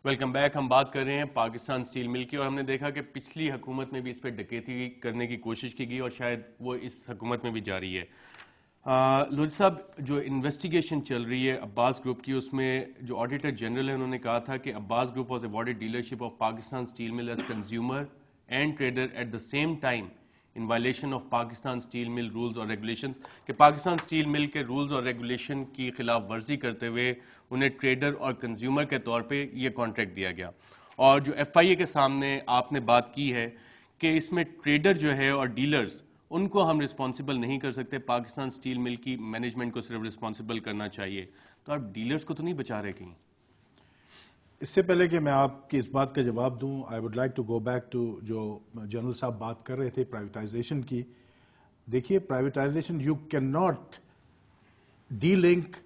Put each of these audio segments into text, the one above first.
Welcome back. ہم بات کر رہے ہیں پاکستان سٹیل مل کی، اور ہم نے دیکھا کہ پچھلی حکومت میں بھی اس پہ ڈکیتی کرنے کی کوشش کی گئی اور شاید وہ اس حکومت میں بھی جاری ہے. لودھی صاحب، جو انویسٹیگیشن چل رہی ہے عباس گروپ کی، اس میں جو آڈیٹر جنرل ہے انہوں نے کہا تھا کہ Abbas group was awarded dealership of Pakistan steel mill as consumer and trader at the same time in violation of Pakistan steel mill rules اور ریگولیشنز، کہ پاکستان سٹیل مل کے رولز اور ریگولیشن کی خلاف ورزی کرتے ہوئے انہیں ٹریڈر اور کنزیومر کے طور پہ یہ کانٹریکٹ دیا گیا. اور جو ایف آئی اے کے سامنے آپ نے بات کی ہے کہ اس میں ٹریڈر جو ہے اور ڈیلرز، ان کو ہم رسپانسبل نہیں کر سکتے، پاکستان سٹیل مل کی مینجمنٹ کو صرف رسپانسبل کرنا چاہیے. تو آپ ڈیلرز کو تو نہیں بچا رہے کہیں؟ اس سے پہلے کہ میں آپ کی اس بات کا جواب دوں، I would like to go back to جو جنرل صاحب بات کر رہے تھے پرائیویٹائزیشن کی. دیکھیے، privatisation you can not delink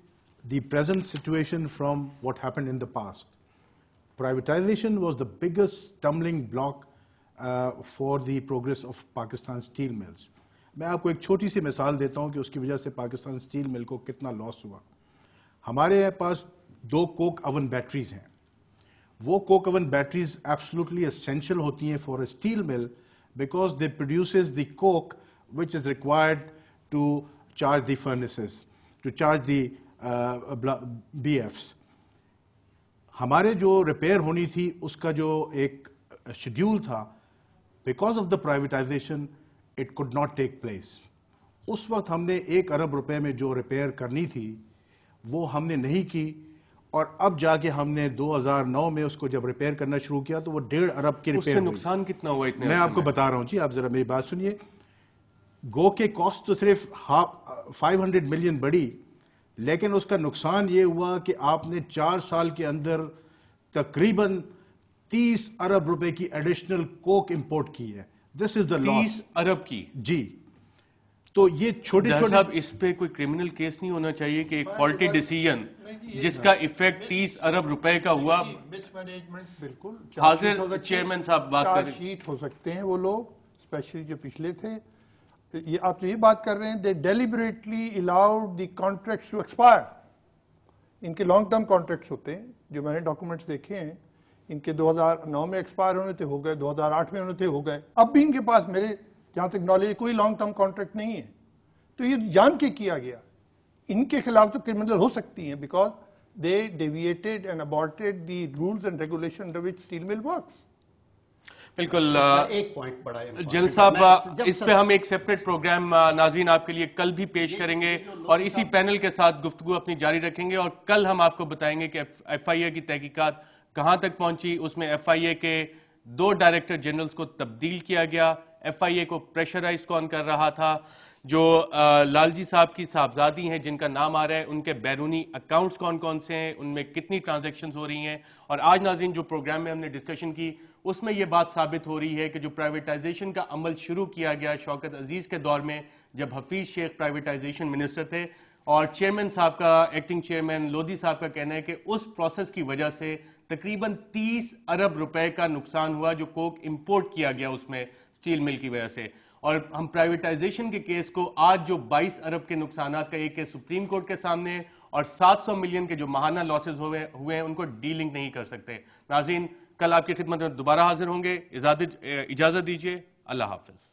the present situation from what happened in the past. Privatisation was the biggest stumbling block for the progress of Pakistan steel mills. میں آپ کو ایک چھوٹی سی مثال دیتا ہوں کہ اس کی وجہ سے پاکستان اسٹیل مل کو کتنا لاس ہوا. ہمارے پاس 2 کوک اوون بیٹریز ہیں. وہ coke oven batteries absolutely essential ہوتی ہیں for a steel mill because they produces the coke which is required to charge the furnaces, to charge the B Fs. ہمارے جو ریپیئر ہونی تھی اس کا جو ایک شیڈیول تھا، because of the privatisation it could not take place. اس وقت ہم نے 1 ارب روپے میں جو ریپیئر کرنی تھی وہ ہم نے نہیں کی، اور اب جا کے ہم نے 2009 میں اس کو جب ریپیئر کرنا شروع کیا تو وہ 1.5 ارب کی ریپیئر. اس سے نقصان کتنا ہوا اتنے؟ میں آپ کو بتا رہا ہوں جی، آپ ذرا میری بات سنیے. گو کے کاسٹ تو صرف 500 ملین بڑی، لیکن اس کا نقصان یہ ہوا کہ آپ نے 4 سال کے اندر تقریباً 30 ارب روپے کی ایڈیشنل کوک امپورٹ کی ہے. دس از دا لاس. 30 ارب کی؟ جی. تو یہ چھوٹے چھوٹے صاحب، اس پہ کوئی کرمنل کیس نہیں ہونا چاہیے کہ ایک فالٹی ڈیسیژن جس کا ایفیکٹ 30 ارب روپے کا ہوا؟ مس مینجمنٹ بالکل. حاضر چیئرمین صاحب بات کر رہے ہیں. شیٹ ہو سکتے ہیں وہ لوگ، اسپیشلی جو پچھلے تھے. یہ آپ تو یہ بات کر رہے ہیں they deliberately allowed the contracts to expire. ان کے لانگ ٹرم کانٹریکٹس ہوتے ہیں، جو میں نے ڈاکومنٹس دیکھے ہیں، ان کے 2009 میں ایکسپائر ہونے تھے، ہو گئے. 2008 میں ہونے تھے، ہو گئے. اب بھی ان کے پاس میرے جہاں تک نالج کوئی لانگ ٹرم کانٹریکٹ نہیں ہے. تو یہ جان کے کیا گیا. ان کے خلاف تو کرمنل ہو سکتی ہیں because they deviated and aborted the rules and regulation under which steel mill works. بالکل. ایک پوائنٹ بڑا ہے جنرل صاحب، اس پہ ہم ایک سیپریٹ پروگرام ناظرین آپ کے لیے کل بھی پیش کریں گے اور اسی پینل کے ساتھ گفتگو اپنی جاری رکھیں گے. اور کل ہم آپ کو بتائیں گے کہ ایف آئی اے کی تحقیقات کہاں تک پہنچی. اس میں ایف آئی اے کے 2 ڈائریکٹر جنرلز کو تبدیل کیا گیا. ایف آئی اے کو پریشرائز کون کر رہا تھا؟ جو لال جی صاحب کی صاحبزادی ہیں جن کا نام آ رہا ہے، ان کے بیرونی اکاؤنٹس کون کون سے ہیں، ان میں کتنی ٹرانزیکشنز ہو رہی ہیں. اور آج ناظرین جو پروگرام میں ہم نے ڈسکشن کی اس میں یہ بات ثابت ہو رہی ہے کہ جو پرائیویٹائزیشن کا عمل شروع کیا گیا شوکت عزیز کے دور میں، جب حفیظ شیخ پرائیویٹائزیشن منسٹر تھے، اور چیئرمین صاحب کا، ایکٹنگ چیئرمین لودھی صاحب کا کہنا ہے کہ اس پروسیس کی وجہ سے تقریباً 30 ارب روپے کا نقصان ہوا جو کوک امپورٹ کیا گیا اس میں سٹیل مل کی وجہ سے. اور ہم پرائیویٹائزیشن کے کیس کو آج جو 22 ارب کے نقصانات کا ایک کیس سپریم کورٹ کے سامنے اور 700 ملین کے جو ماہانہ لاسز ہوئے ہیں ان کو ڈیلنگ نہیں کر سکتے. ناظرین، کل آپ کی خدمت میں دوبارہ حاضر ہوں گے. اجازت دیجیے. اللہ حافظ.